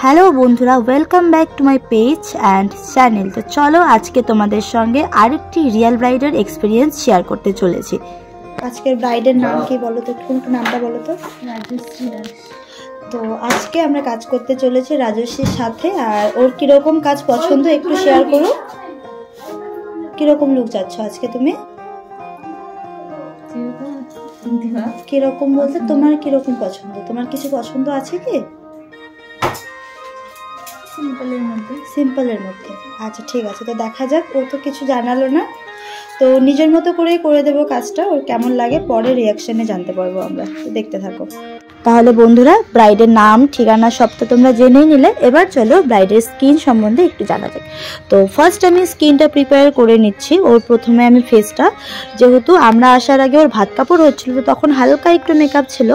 Hello बंधुरा welcome back to my page and channel. तो चलो आज के तुम्हारे संगे आरेकटी रियल ब्राइडर एक्सपिरियेंस शेयर करते चलेছি। আজকের ব্রাইডের নাম কি বলো তো, কোন নামটা বলো তো? রাজশ্রী দাস। তো আজকে আমরা কাজ করতে চলেছি রাজশ্রীর সাথে। আর ওর কি রকম কাজ পছন্দ একটু শেয়ার করো। কি রকম লুক যাচ্ছ আজকে তুমি? কি রকম বলতে তোমার কি রকম পছন্দ? তোমার কিছু পছন্দ আছে কি? সিম্পলের মধ্যে। আচ্ছা ঠিক আছে, তো দেখা যাক। ও তো কিছু জানালো না, তো নিজের মতো করেই করে দেবো কাজটা। ওর কেমন লাগে পরে রিয়াকশনে জানতে পারবো আমরা। তো দেখতে থাকো। তাহলে বন্ধুরা, ব্রাইডের নাম ঠিকানা সব তো তোমরা জেনেই নিলে। এবার চলো ব্রাইডের স্কিন সম্বন্ধে একটু জানা যাক। তো ফার্স্ট আমি স্কিনটা প্রিপেয়ার করে নিচ্ছি। ওর প্রথমে আমি ফেসটা, যেহেতু আমরা আসার আগে ওর ভাত কাপড় হচ্ছিল, তখন হালকা একটু মেকআপ ছিল,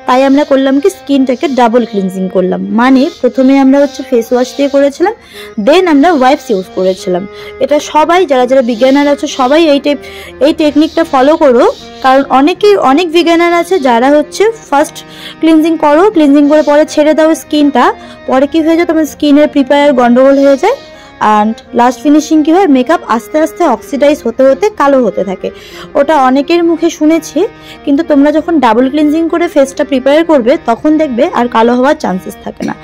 তাই আমরা করলাম কি স্কিনটাকে ডাবল ক্লিনজিং করলাম। মানে প্রথমে আমরা ফেস ওয়াশ দিয়ে করেছিলাম, দেন আমরা ওয়াইপস ইউজ করেছিলাম। এটা সবাই যারা যারা বিজ্ঞানার আছে সবাই এই টেকনিকটা ফলো করো, কারণ অনেক বিজ্ঞানার আছে যারা ফার্স্ট ক্লিনজিং করো, ক্লিনজিং করে পরে ছেড়ে দাও স্কিনটা, পরে কি হয়ে যায় তোমার স্কিনের প্রিপেয়ার গন্ডগোল হয়ে যায়। অ্যান্ড লাস্ট ফিনিশিং কি হয়, মেকআপ আস্তে আস্তে অক্সিডাইজ হতে হতে কালো হতে থাকে। ওটা অনেকের মুখে শুনেছি, কিন্তু তোমরা যখন ডাবল ক্লিনজিং করে ফেসটা প্রিপেয়ার করবে তখন দেখবে আর কালো হওয়ার চান্সেস থাকে না।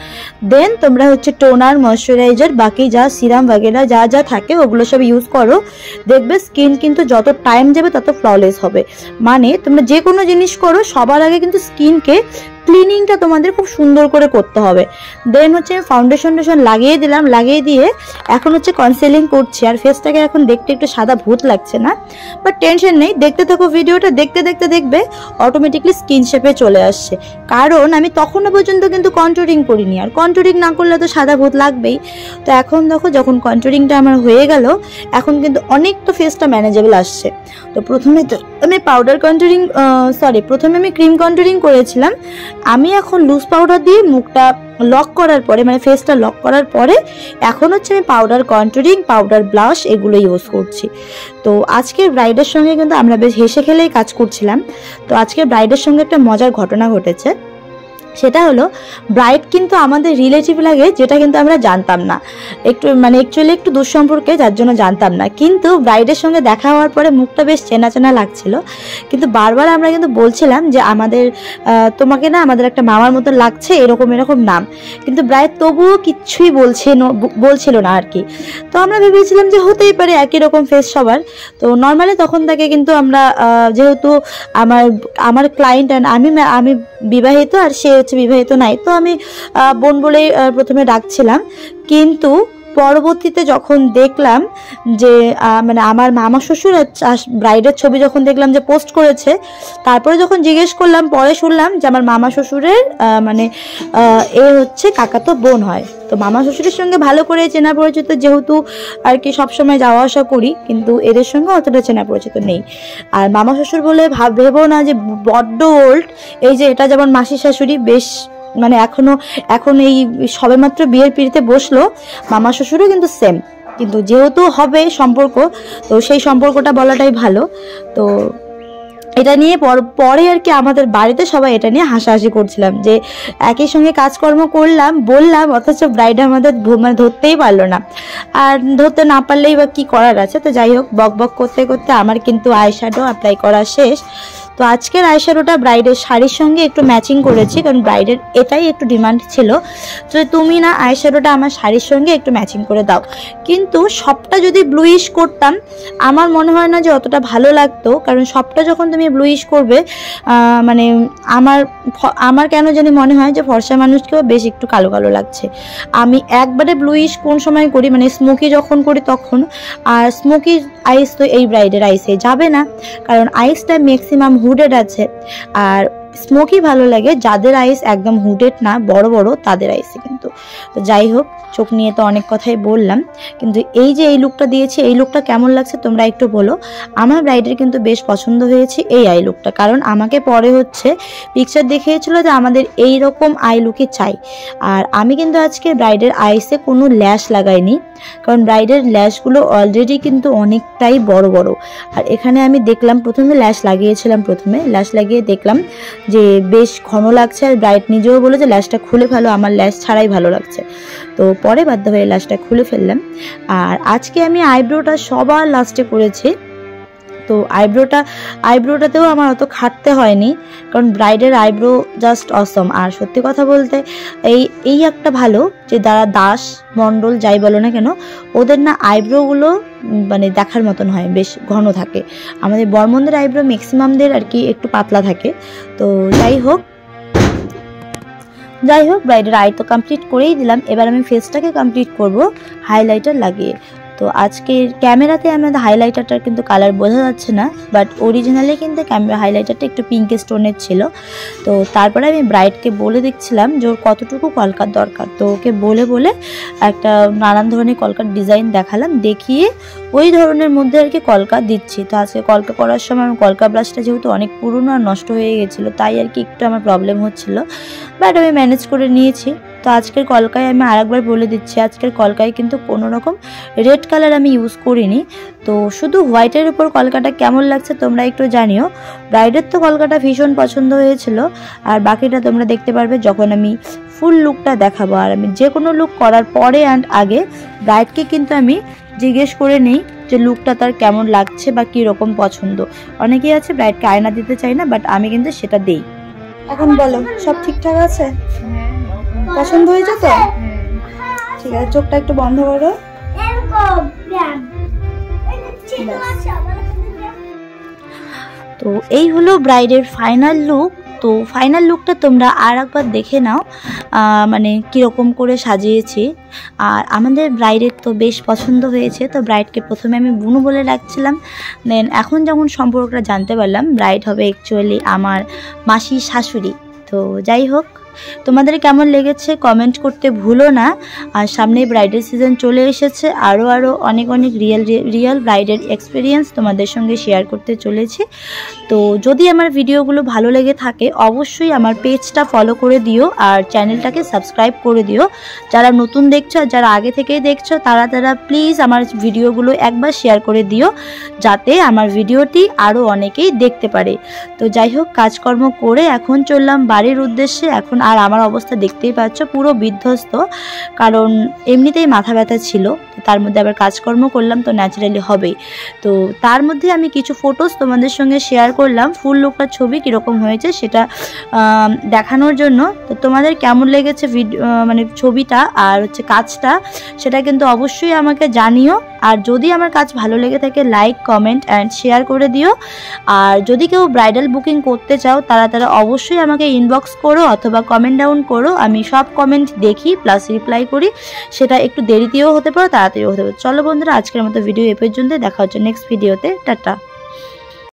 দেন তোমরা টোনার, ময়শ্চারাইজার, বাকি যা সিরাম বাগেরা যা যা থাকে ওগুলো সব ইউজ করো, দেখবে স্কিন কিন্তু যত টাইম যাবে তত ফ্ললেস হবে। মানে তোমরা যে কোনো জিনিস করো সবার আগে কিন্তু স্কিনকে ক্লিনিংটা তোমাদের খুব সুন্দর করে করতে হবে। দেন ফাউন্ডেশন লাগিয়ে দিলাম, লাগিয়ে দিয়ে এখন কনসিলিং করছি। আর ফেসটাকে এখন দেখতে একটু সাদা ভূত লাগছে না, বাট টেনশন নেই, দেখতে থাকো ভিডিওটা। দেখতে দেখতে দেখবে অটোমেটিকলি স্কিন শেপে চলে আসছে, কারণ আমি তখনও পর্যন্ত কিন্তু কন্ট্যুরিং করিনি। আর কন্ট্যুরিং না করলে তো সাদা ভূত লাগবেই। তো এখন দেখো যখন কন্ট্যুরিংটা আমার হয়ে গেল, এখন কিন্তু অনেক তো ফেসটা ম্যানেজেবল আসছে। তো প্রথমে তো আমি প্রথমে আমি ক্রিম কন্ট্যুরিং করেছিলাম। আমি এখন লুজ পাউডার দিয়ে মুখটা লক করার পরে, মানে ফেসটা লক করার পরে এখন আমি পাউডার কন্ট্যুরিং, পাউডার ব্লাশ এগুলো ইউজ করছি। তো আজকের ব্রাইডের সঙ্গে কিন্তু আমরা বেশ হেসে খেলেই কাজ করছিলাম। তো আজকের ব্রাইডের সঙ্গে একটা মজার ঘটনা ঘটেছে। সেটা হলো, ব্রাইড কিন্তু আমাদের রিলেটিভ লাগে, যেটা কিন্তু আমরা জানতাম না। অ্যাকচুয়ালি একটু দুঃসম্পর্কে, যার জন্য জানতাম না। কিন্তু ব্রাইডের সঙ্গে দেখা হওয়ার পরে মুখটা বেশ চেনা চেনা লাগছিল, কিন্তু বারবার আমরা কিন্তু বলছিলাম যে তোমাকে না আমাদের একটা মামার মতো লাগছে, এরকম নাম। কিন্তু ব্রাইড তবুও কিচ্ছুই বলছিল না আর কি। তো আমরা ভেবেছিলাম যে হতেই পারে একই রকম ফেস সবার। তো নর্মালি তখন তাকে কিন্তু আমরা, যেহেতু আমার ক্লায়েন্ট অ্যান্ড আমি বিবাহিত আর সে বিবাহিত নাই, তো আমি বোন বলেই প্রথমে ডাকছিলাম। কিন্তু পরবর্তীতে যখন দেখলাম যে আমার মামা শ্বশুর ব্রাইডের ছবি যখন দেখলাম যে পোস্ট করেছে, তারপরে যখন জিজ্ঞেস করলাম, পরে শুনলাম যে আমার মামা শ্বশুরের এ কাকাতো বোন হয়। তো মামা শ্বশুরের সঙ্গে ভালো করে চেনা পরিচিত, যেহেতু আর কি সবসময় যাওয়া আসা করি, কিন্তু এদের সঙ্গে অতটা চেনা পরিচিত নেই। আর মামা শ্বশুর বলে ভেবো না যে বড্ড ওল্ড। এই যে এটা যেমন মাসি শাশুড়ি, বেশ এখন এই সবেমাত্র বিয়ের পিড়িতে বসলো, মামা শ্বশুরও কিন্তু সেম। কিন্তু যেহেতু হবে সম্পর্ক, তো সেই সম্পর্কটা বলাটাই ভালো। তো এটা নিয়ে পরে আর কি আমাদের বাড়িতে সবাই এটা নিয়ে হাসাহাসি করছিলাম যে একই সঙ্গে কাজকর্ম বললাম, অথচ ব্রাইড আমাদের ধরতেই পারলো না। আর ধরতে না পারলেই বা কি করার আছে। তো যাই হোক, বক বক করতে করতে আমার কিন্তু আইশ্যাডো অ্যাপ্লাই করা শেষ। তো আজকের আইশ্যাডোটা ব্রাইডের শাড়ির সঙ্গে একটু ম্যাচিং করেছি, কারণ ব্রাইডের এটাই একটু ডিমান্ড ছিল যে তুমি না আইশ্যাডোটা আমার শাড়ির সঙ্গে একটু ম্যাচিং করে দাও। কিন্তু সবটা যদি ব্লুইশ করতাম, আমার মনে হয় না যে অতটা ভালো লাগতো, কারণ সবটা যখন তুমি ব্লুইশ করবে, আমার কেন জানি মনে হয় যে ফর্সা মানুষকেও বেশ একটু কালো কালো লাগছে। আমি একবারে ব্লুইশ কোন সময় করি, স্মোকি যখন করি তখন। আর স্মোকি আইস তো এই ব্রাইডের আইসে যাবে না, কারণ আইসটা ম্যাক্সিমাম হুডেড আছে। আর স্মোকি ভালো লাগে যাদের আইস একদম হুডেড না, বড় বড়, তাদের আইসে কিন্তু। তো যাই হোক, চোখ নিয়ে তো অনেক কথাই বললাম, কিন্তু এই যে এই লুকটা দিয়েছি, এই লুকটা কেমন লাগছে তোমরা একটু বলো। আমার ব্রাইডের কিন্তু বেশ পছন্দ হয়েছে এই আই লুকটা, কারণ আমাকে পরে পিকচার দেখিয়েছিল যে আমাদের এই রকম আই লুকই চাই। আর আমি কিন্তু আজকে ব্রাইডের আইসে কোনো ল্যাশ লাগাইনি, কারণ ব্রাইডের ল্যাশগুলো অলরেডি কিন্তু অনেকটাই বড় বড়। আর এখানে আমি দেখলাম, প্রথমে ল্যাশ লাগিয়ে দেখলাম যে বেশ ঘন লাগছে। আর ব্রাইড নিজেও বলে যে ল্যাশটা খুলে ফেলো, আমার ল্যাশ ছাড়াই ভালো ভালো লাগছে। তো পরে বাধ্য হয়ে লাস্টটা খুলে ফেললাম। আর আজকে আমি আইব্রোটা সবার লাস্টে করেছি। তো আইব্রোটাতেও আমার অত খাটতে হয়নি, কারণ ব্রাইডের আইব্রো জাস্ট অসম। আর সত্যি কথা বলতে এই একটা ভালো যে যারা দাস মণ্ডল যাই বলো না কেন, ওদের না আইব্রোগুলো মানে দেখার মতন হয়, বেশ ঘন থাকে। আমাদের বর্মনদের আইব্রো ম্যাক্সিমামদের আর কি একটু পাতলা থাকে। তো যাই হোক ব্রাইডের আই তো কমপ্লিট করেই দিলাম। এবার আমি ফেসটাকে কমপ্লিট করব হাইলাইটার লাগিয়ে। তো আজকের ক্যামেরাতে আমাদের হাইলাইটারটার কিন্তু কালার বোঝা যাচ্ছে না, বাট অরিজিনালি কিন্তু ক্যামেরা হাইলাইটারটা একটু পিঙ্ক স্টোনের ছিল। তো তারপরে আমি ব্রাইডকে বলে দিচ্ছিলাম যে ওর কতটুকু কলকার দরকার। তো ওকে বলে একটা নানান ধরনের কলকার ডিজাইন দেখালাম, দেখিয়ে ওই ধরনের মধ্যে আর কি কলকা দিচ্ছি। তো আজকে কলকা করার সময় আমার কলকা ব্রাশটা যেহেতু অনেক পুরনো আর নষ্ট হয়ে গেছিলো, তাই আর কি একটু আমার প্রবলেম হচ্ছিল, বাট আমি ম্যানেজ করে নিয়েছি। তো আজকের কলকায় আমি আরেকবার বলে দিচ্ছি, আজকের কলকায় কিন্তু কোনো রকম রেড কালার আমি ইউজ করিনি। তো শুধু হোয়াইটের উপর কলকাটা কেমন লাগছে তোমরা একটু জানিও। ব্রাইডের তো কলকাটা ভীষণ পছন্দ হয়েছিল, আর বাকিটা তোমরা দেখতে পারবে যখন আমি ফুল লুকটা দেখাবো। আর আমি যে কোনো লুক করার পরে অ্যান্ড আগে ব্রাইডকে কিন্তু আমি জিজ্ঞেস করে নিই যে লুকটা তার কেমন লাগছে বা কী রকম পছন্দ। অনেকেই আছে ব্রাইডকে আয়না দিতে চাই না, বাট আমি কিন্তু সেটা দিই। এখন বলো সব ঠিকঠাক আছে? পছন্দ হয়েছে তো? ঠিক আছে, চোখটা একটু বন্ধ করো। তো এই হলো ব্রাইডের ফাইনাল লুক। তো ফাইনাল লুকটা তোমরা আর একবার দেখে নাও, মানে কীরকম করে সাজিয়েছি। আর আমাদের ব্রাইডের তো বেশ পছন্দ হয়েছে। তো ব্রাইডকে প্রথমে আমি বুনু বলে ডাকছিলাম, দেন এখন যখন সম্পর্কটা জানতে পারলাম ব্রাইড হবে অ্যাকচুয়ালি আমার মাসির শাশুড়ি। তো যাই হোক, তোমাদের কেমন লেগেছে কমেন্ট করতে ভুলো না। আর সামনে ব্রাইডের সিজন চলে এসেছে, আরও অনেক রিয়েল ব্রাইডের এক্সপিরিয়েন্স তোমাদের সঙ্গে শেয়ার করতে চলেছি। তো যদি আমার ভিডিওগুলো ভালো লেগে থাকে অবশ্যই আমার পেজটা ফলো করে দিও আর চ্যানেলটাকে সাবস্ক্রাইব করে দিও। যারা নতুন দেখছো আর যারা আগে থেকেই দেখছো তারা প্লিজ আমার ভিডিওগুলো একবার শেয়ার করে দিও, যাতে আমার ভিডিওটি আরও অনেকেই দেখতে পারে। তো যাই হোক, কাজকর্ম করে এখন চললাম বাড়ির উদ্দেশ্যে। এখন আর আমার অবস্থা দেখতেই পাচ্ছ, পুরো বিধ্বস্ত, কারণ এমনিতেই মাথা ব্যথা ছিল, তার মধ্যে আবার কাজকর্ম করলাম, তো ন্যাচারালি হবেই। তো তার মধ্যে আমি কিছু ফটোস তোমাদের সঙ্গে শেয়ার করলাম, ফুল লুকটার ছবি কীরকম হয়েছে সেটা দেখানোর জন্য। তো তোমাদের কেমন লেগেছে মানে ছবিটা আর হচ্ছে কাজটা, সেটা কিন্তু অবশ্যই আমাকে জানিও। আর যদি আমার কাজ ভালো লেগে থাকে লাইক কমেন্ট অ্যান্ড শেয়ার করে দিও। আর যদি কেউ ব্রাইডাল বুকিং করতে চাও তারা অবশ্যই আমাকে ইনবক্স করো অথবা কমেন্ট ডাউন করো। আমি সব কমেন্ট দেখি প্লাস রিপ্লাই করি, সেটা একটু দেরিতেও হতে পারে তাড়াতাড়িও হতে পারে। চলো বন্ধুরা, আজকের মতো ভিডিও এ পর্যন্ত, দেখা হচ্ছে নেক্সট ভিডিওতে। টাটা।